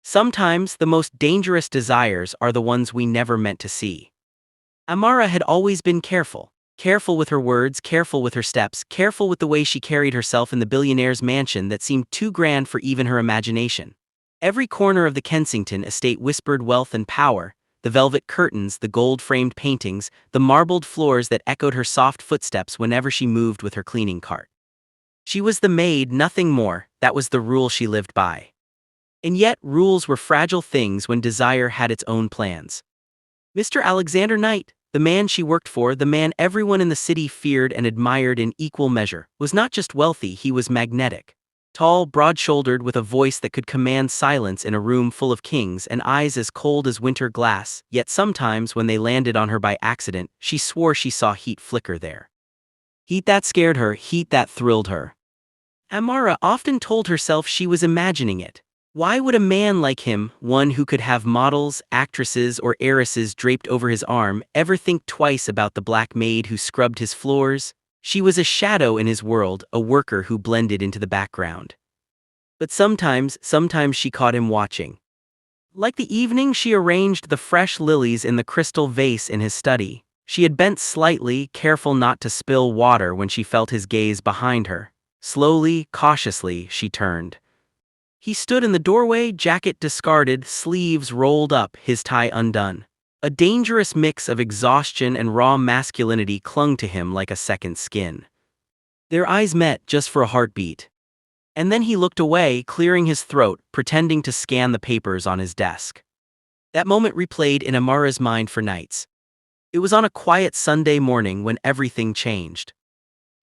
Sometimes the most dangerous desires are the ones we never meant to see. Amara had always been careful. Careful with her words, careful with her steps, careful with the way she carried herself in the billionaire's mansion that seemed too grand for even her imagination. Every corner of the Kensington estate whispered wealth and power, the velvet curtains, the gold-framed paintings, the marbled floors that echoed her soft footsteps whenever she moved with her cleaning cart. She was the maid, nothing more, that was the rule she lived by. And yet, rules were fragile things when desire had its own plans. Mr. Alexander Knight, the man she worked for, the man everyone in the city feared and admired in equal measure, was not just wealthy, he was magnetic. Tall, broad-shouldered, with a voice that could command silence in a room full of kings and eyes as cold as winter glass, yet sometimes when they landed on her by accident, she swore she saw heat flicker there. Heat that scared her, heat that thrilled her. Amara often told herself she was imagining it. Why would a man like him, one who could have models, actresses, or heiresses draped over his arm, ever think twice about the black maid who scrubbed his floors? She was a shadow in his world, a worker who blended into the background. But sometimes she caught him watching. Like the evening she arranged the fresh lilies in the crystal vase in his study, she had bent slightly, careful not to spill water when she felt his gaze behind her. Slowly, cautiously, she turned. He stood in the doorway, jacket discarded, sleeves rolled up, his tie undone. A dangerous mix of exhaustion and raw masculinity clung to him like a second skin. Their eyes met just for a heartbeat. And then he looked away, clearing his throat, pretending to scan the papers on his desk. That moment replayed in Amara's mind for nights. It was on a quiet Sunday morning when everything changed.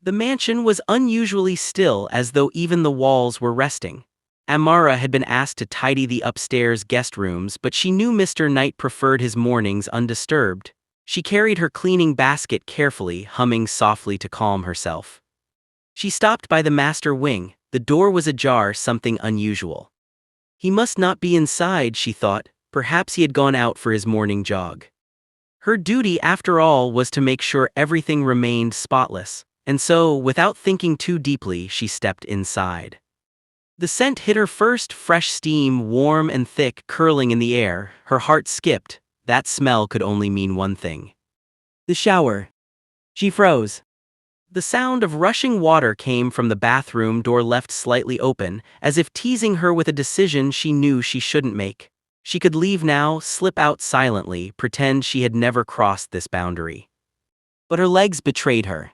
The mansion was unusually still, as though even the walls were resting. Amara had been asked to tidy the upstairs guest rooms, but she knew Mr. Knight preferred his mornings undisturbed. She carried her cleaning basket carefully, humming softly to calm herself. She stopped by the master wing. The door was ajar, something unusual. He must not be inside, she thought. Perhaps he had gone out for his morning jog. Her duty, after all, was to make sure everything remained spotless, and so, without thinking too deeply, she stepped inside. The scent hit her first, fresh steam, warm and thick, curling in the air. Her heart skipped. That smell could only mean one thing. The shower. She froze. The sound of rushing water came from the bathroom door left slightly open, as if teasing her with a decision she knew she shouldn't make. She could leave now, slip out silently, pretend she had never crossed this boundary. But her legs betrayed her.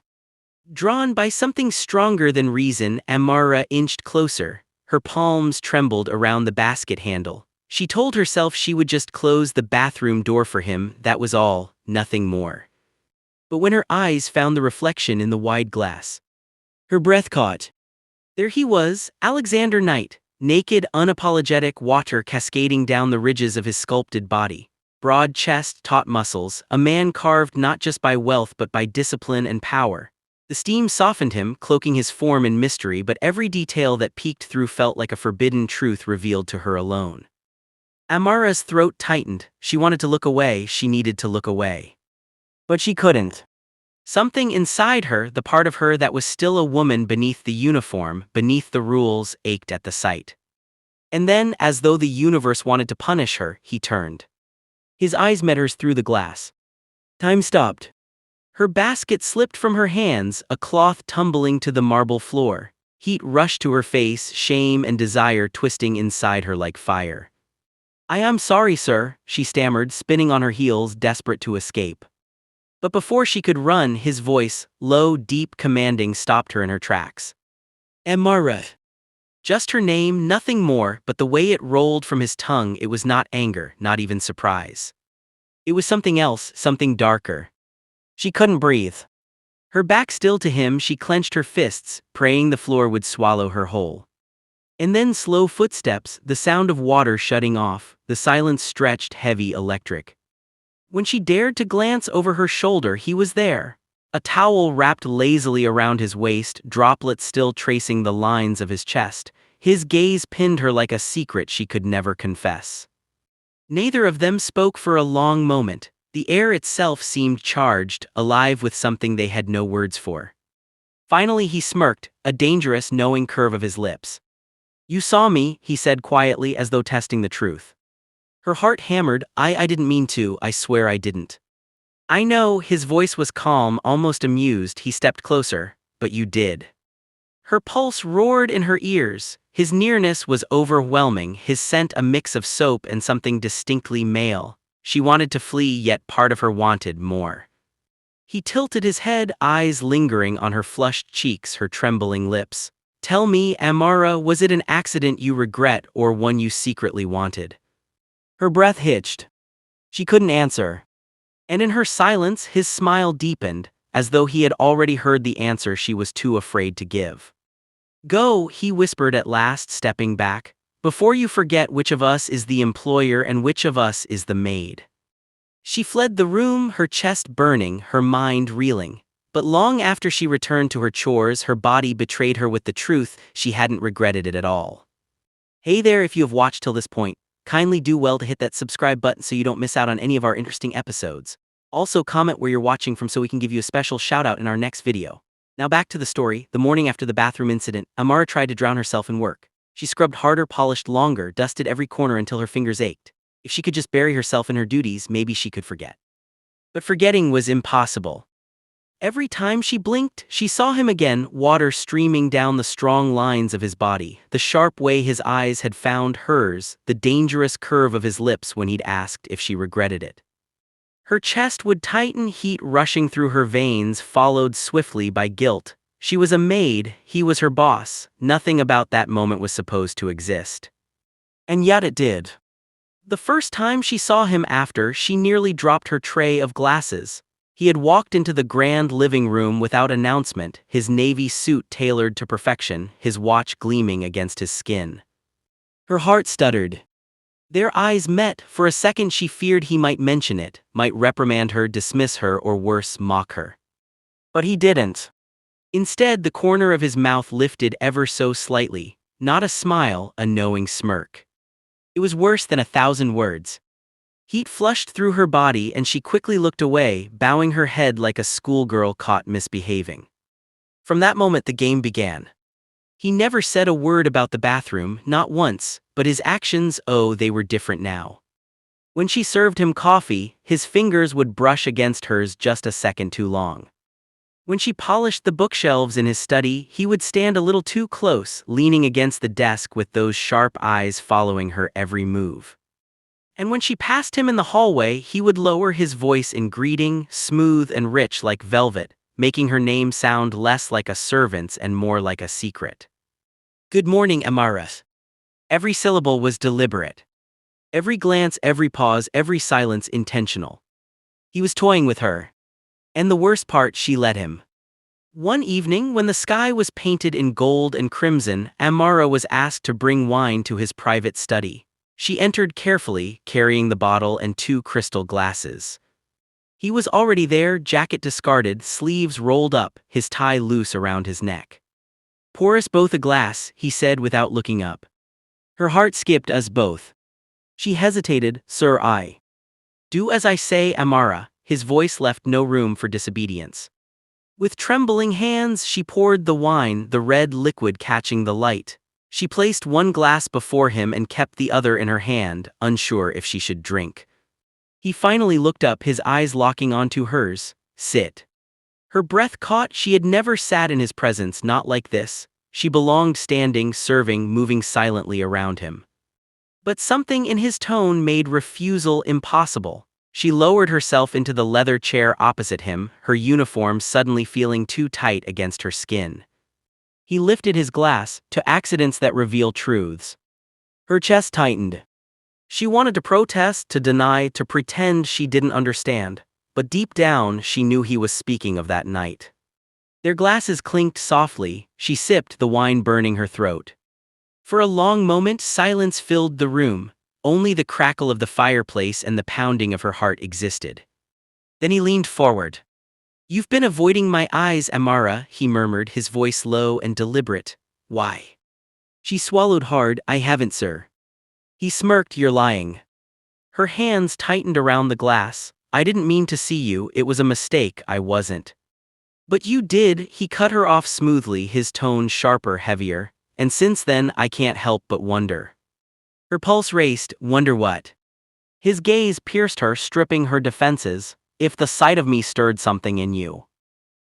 Drawn by something stronger than reason, Amara inched closer. Her palms trembled around the basket handle. She told herself she would just close the bathroom door for him, that was all, nothing more. But when her eyes found the reflection in the wide glass, her breath caught. There he was, Alexander Knight, naked, unapologetic, water cascading down the ridges of his sculpted body. Broad chest, taut muscles, a man carved not just by wealth but by discipline and power. The steam softened him, cloaking his form in mystery, but every detail that peeked through felt like a forbidden truth revealed to her alone. Amara's throat tightened. She wanted to look away, she needed to look away. But she couldn't. Something inside her, the part of her that was still a woman beneath the uniform, beneath the rules, ached at the sight. And then, as though the universe wanted to punish her, he turned. His eyes met hers through the glass. Time stopped. Her basket slipped from her hands, a cloth tumbling to the marble floor. Heat rushed to her face, shame and desire twisting inside her like fire. "I am sorry, sir," she stammered, spinning on her heels, desperate to escape. But before she could run, his voice, low, deep, commanding, stopped her in her tracks. "Amara." Just her name, nothing more, but the way it rolled from his tongue, it was not anger, not even surprise. It was something else, something darker. She couldn't breathe. Her back still to him, she clenched her fists, praying the floor would swallow her whole. And then slow footsteps, the sound of water shutting off, the silence stretched, heavy, electric. When she dared to glance over her shoulder, he was there. A towel wrapped lazily around his waist, droplets still tracing the lines of his chest. His gaze pinned her like a secret she could never confess. Neither of them spoke for a long moment. The air itself seemed charged, alive with something they had no words for. Finally he smirked, a dangerous, knowing curve of his lips. You saw me, he said quietly as though testing the truth. Her heart hammered. I didn't mean to, I swear I didn't. I know, his voice was calm, almost amused. He stepped closer. But you did. Her pulse roared in her ears. His nearness was overwhelming, his scent a mix of soap and something distinctly male. She wanted to flee, yet part of her wanted more. He tilted his head, eyes lingering on her flushed cheeks, her trembling lips. Tell me, Amara, was it an accident you regret or one you secretly wanted? Her breath hitched. She couldn't answer. And in her silence, his smile deepened, as though he had already heard the answer she was too afraid to give. Go, he whispered at last, stepping back, before you forget which of us is the employer and which of us is the maid. She fled the room, her chest burning, her mind reeling. But long after she returned to her chores, her body betrayed her with the truth. She hadn't regretted it at all. Hey there, if you have watched till this point, kindly do well to hit that subscribe button so you don't miss out on any of our interesting episodes. Also comment where you're watching from so we can give you a special shout out in our next video. Now back to the story. The morning after the bathroom incident, Amara tried to drown herself in work. She scrubbed harder, polished longer, dusted every corner until her fingers ached. If she could just bury herself in her duties, maybe she could forget. But forgetting was impossible. Every time she blinked, she saw him again, water streaming down the strong lines of his body, the sharp way his eyes had found hers, the dangerous curve of his lips when he'd asked if she regretted it. Her chest would tighten, heat rushing through her veins, followed swiftly by guilt. She was a maid, he was her boss. Nothing about that moment was supposed to exist. And yet it did. The first time she saw him after, she nearly dropped her tray of glasses. He had walked into the grand living room without announcement, his navy suit tailored to perfection, his watch gleaming against his skin. Her heart stuttered. Their eyes met. For a second she feared he might mention it, might reprimand her, dismiss her, or worse, mock her. But he didn't. Instead, the corner of his mouth lifted ever so slightly, not a smile, a knowing smirk. It was worse than 1,000 words. Heat flushed through her body and she quickly looked away, bowing her head like a schoolgirl caught misbehaving. From that moment the game began. He never said a word about the bathroom, not once, but his actions, oh, they were different now. When she served him coffee, his fingers would brush against hers just a second too long. When she polished the bookshelves in his study, he would stand a little too close, leaning against the desk with those sharp eyes following her every move. And when she passed him in the hallway, he would lower his voice in greeting, smooth and rich like velvet, making her name sound less like a servant's and more like a secret. Good morning, Amara. Every syllable was deliberate. Every glance, every pause, every silence intentional. He was toying with her. And the worst part, she let him. One evening, when the sky was painted in gold and crimson, Amara was asked to bring wine to his private study. She entered carefully, carrying the bottle and 2 crystal glasses. He was already there, jacket discarded, sleeves rolled up, his tie loose around his neck. Pour us both a glass, he said without looking up. Her heart skipped. Us both. She hesitated. Sir, I. Do as I say, Amara. His voice left no room for disobedience. With trembling hands, she poured the wine, the red liquid catching the light. She placed one glass before him and kept the other in her hand, unsure if she should drink. He finally looked up, his eyes locking onto hers. Sit. Her breath caught. She had never sat in his presence, not like this. She belonged standing, serving, moving silently around him. But something in his tone made refusal impossible. She lowered herself into the leather chair opposite him, her uniform suddenly feeling too tight against her skin. He lifted his glass, to accidents that reveal truths. Her chest tightened. She wanted to protest, to deny, to pretend she didn't understand, but deep down she knew he was speaking of that night. Their glasses clinked softly, she sipped, the wine burning her throat. For a long moment silence filled the room, only the crackle of the fireplace and the pounding of her heart existed. Then he leaned forward. You've been avoiding my eyes, Amara, he murmured, his voice low and deliberate. Why? She swallowed hard. I haven't, sir. He smirked. You're lying. Her hands tightened around the glass. I didn't mean to see you, it was a mistake, I wasn't. But you did, he cut her off smoothly, his tone sharper, heavier. and since then I can't help but wonder. Her pulse raced. Wonder what? His gaze pierced her, stripping her defenses. If the sight of me stirred something in you.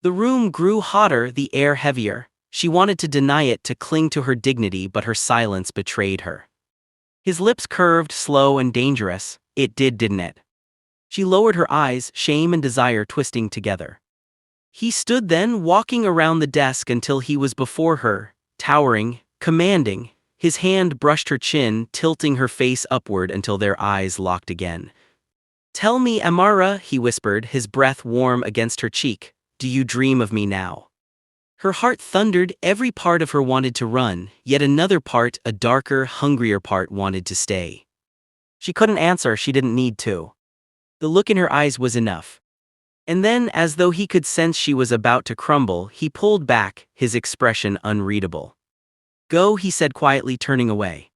The room grew hotter, the air heavier. She wanted to deny it, to cling to her dignity, but her silence betrayed her. His lips curved, slow and dangerous. It did, didn't it? She lowered her eyes, shame and desire twisting together. He stood then, walking around the desk until he was before her, towering, commanding. His hand brushed her chin, tilting her face upward until their eyes locked again. "Tell me, Amara," he whispered, his breath warm against her cheek. "Do you dream of me now?" Her heart thundered, every part of her wanted to run, yet another part, a darker, hungrier part, wanted to stay. She couldn't answer, she didn't need to. The look in her eyes was enough. And then, as though he could sense she was about to crumble, he pulled back, his expression unreadable. "Go," he said quietly, turning away.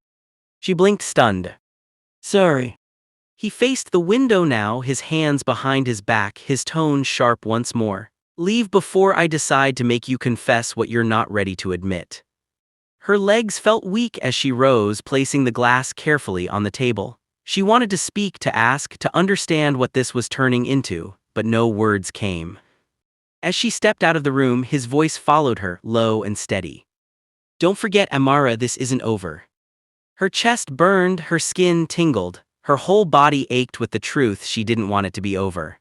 She blinked, stunned. "Sorry." He faced the window now, his hands behind his back, his tone sharp once more. "Leave before I decide to make you confess what you're not ready to admit." Her legs felt weak as she rose, placing the glass carefully on the table. She wanted to speak, to ask, to understand what this was turning into, but no words came. As she stepped out of the room, his voice followed her, low and steady. "Don't forget, Amara, this isn't over." Her chest burned, her skin tingled, her whole body ached with the truth she didn't want it to be over.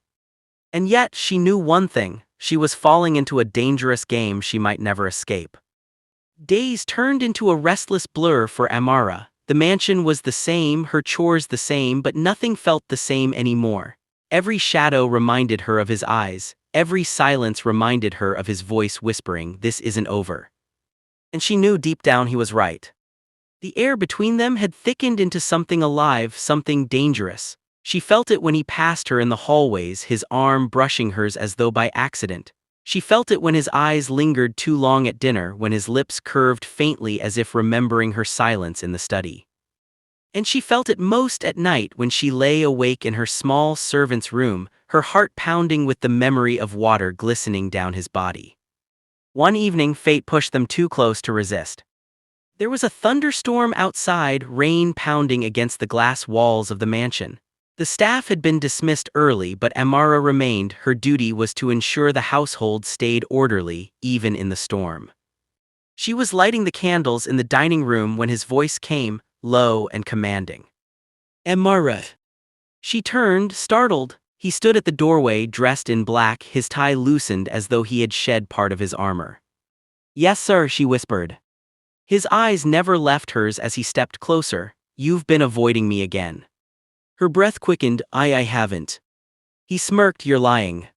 And yet, she knew one thing, she was falling into a dangerous game she might never escape. Days turned into a restless blur for Amara. The mansion was the same, her chores the same, but nothing felt the same anymore. Every shadow reminded her of his eyes, every silence reminded her of his voice whispering, "This isn't over." And she knew deep down he was right. The air between them had thickened into something alive, something dangerous. She felt it when he passed her in the hallways, his arm brushing hers as though by accident. She felt it when his eyes lingered too long at dinner, when his lips curved faintly as if remembering her silence in the study. And she felt it most at night when she lay awake in her small servant's room, her heart pounding with the memory of water glistening down his body. One evening, fate pushed them too close to resist. There was a thunderstorm outside, rain pounding against the glass walls of the mansion. The staff had been dismissed early, but Amara remained. Her duty was to ensure the household stayed orderly, even in the storm. She was lighting the candles in the dining room when his voice came, low and commanding. "Amara." She turned, startled. He stood at the doorway, dressed in black, his tie loosened as though he had shed part of his armor. "Yes, sir," she whispered. His eyes never left hers as he stepped closer. "You've been avoiding me again." Her breath quickened. I haven't." He smirked. "You're lying."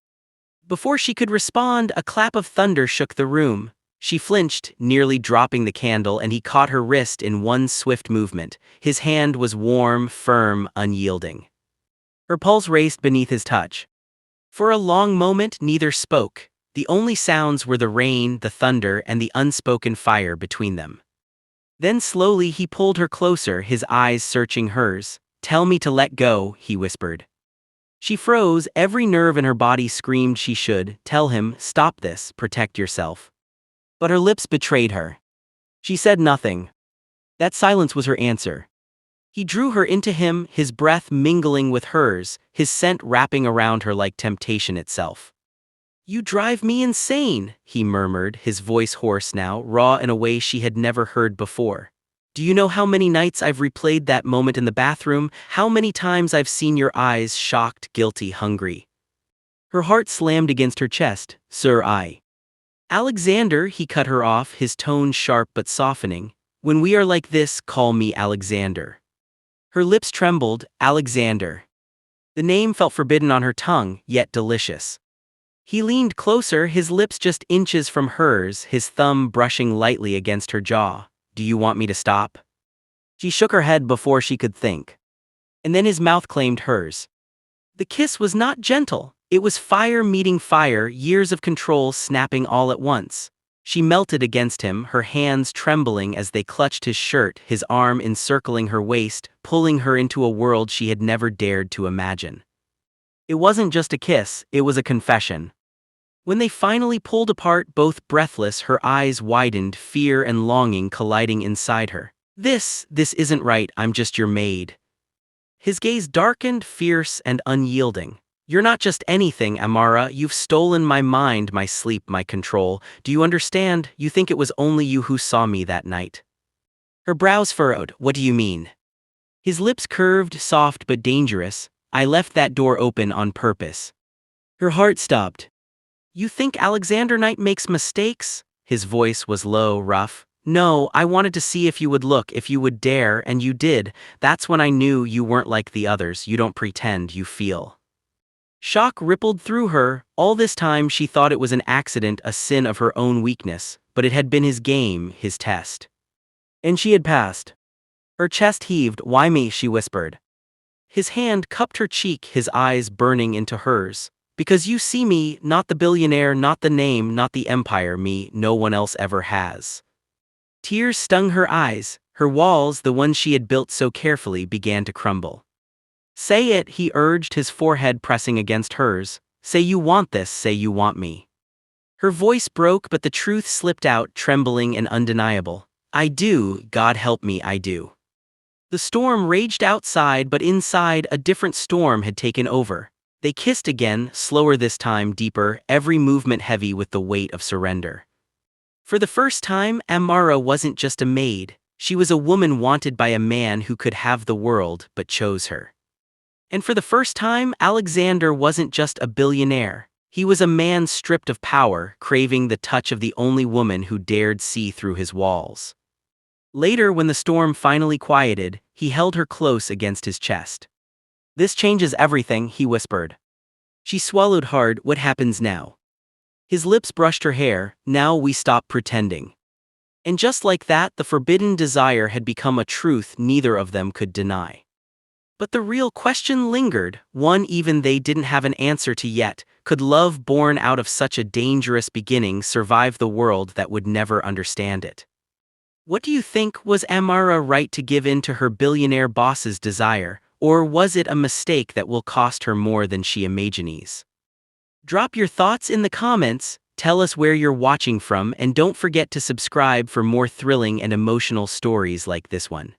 Before she could respond, a clap of thunder shook the room. She flinched, nearly dropping the candle, and he caught her wrist in one swift movement. His hand was warm, firm, unyielding. Her pulse raced beneath his touch. For a long moment, neither spoke. The only sounds were the rain, the thunder, and the unspoken fire between them. Then slowly he pulled her closer, his eyes searching hers. "Tell me to let go," he whispered. She froze, every nerve in her body screamed she should tell him, "Stop this, protect yourself." But her lips betrayed her. She said nothing. That silence was her answer. He drew her into him, his breath mingling with hers, his scent wrapping around her like temptation itself. "You drive me insane," he murmured, his voice hoarse now, raw in a way she had never heard before. "Do you know how many nights I've replayed that moment in the bathroom? How many times I've seen your eyes, shocked, guilty, hungry?" Her heart slammed against her chest. "Sir, Alexander," he cut her off, his tone sharp but softening. "When we are like this, call me Alexander." Her lips trembled. Alexander. The name felt forbidden on her tongue, yet delicious. He leaned closer, his lips just inches from hers, his thumb brushing lightly against her jaw. "Do you want me to stop?" She shook her head before she could think. And then his mouth claimed hers. The kiss was not gentle. It was fire meeting fire, years of control snapping all at once. She melted against him, her hands trembling as they clutched his shirt, his arm encircling her waist, pulling her into a world she had never dared to imagine. It wasn't just a kiss, it was a confession. When they finally pulled apart, both breathless, her eyes widened, fear and longing colliding inside her. This isn't right, I'm just your maid. His gaze darkened, fierce and unyielding. You're not just anything, Amara, you've stolen my mind, my sleep, my control. Do you understand? You think it was only you who saw me that night. Her brows furrowed. What do you mean? His lips curved, soft but dangerous. I left that door open on purpose. Her heart stopped. You think Alexander Knight makes mistakes? His voice was low, rough. No, I wanted to see if you would look, if you would dare, and you did. That's when I knew you weren't like the others. You don't pretend, you feel. Shock rippled through her. All this time she thought it was an accident, a sin of her own weakness, but it had been his game, his test. And she had passed. Her chest heaved. Why me? She whispered. His hand cupped her cheek, his eyes burning into hers. Because you see me, not the billionaire, not the name, not the empire, me, no one else ever has. Tears stung her eyes, her walls, the ones she had built so carefully, began to crumble. Say it, he urged, his forehead pressing against hers. Say you want this, say you want me. Her voice broke, but the truth slipped out, trembling and undeniable. I do, God help me, I do. The storm raged outside, but inside, a different storm had taken over. They kissed again, slower this time, deeper, every movement heavy with the weight of surrender. For the first time, Amara wasn't just a maid. She was a woman wanted by a man who could have the world but chose her. And for the first time, Alexander wasn't just a billionaire. He was a man stripped of power, craving the touch of the only woman who dared see through his walls. Later, when the storm finally quieted, he held her close against his chest. This changes everything, he whispered. She swallowed hard. What happens now? His lips brushed her hair. Now we stop pretending. And just like that, the forbidden desire had become a truth neither of them could deny. But the real question lingered, one even they didn't have an answer to yet. Could love born out of such a dangerous beginning survive the world that would never understand it? What do you think? Was Amara right to give in to her billionaire boss's desire? Or was it a mistake that will cost her more than she imagines? Drop your thoughts in the comments, tell us where you're watching from, and don't forget to subscribe for more thrilling and emotional stories like this one.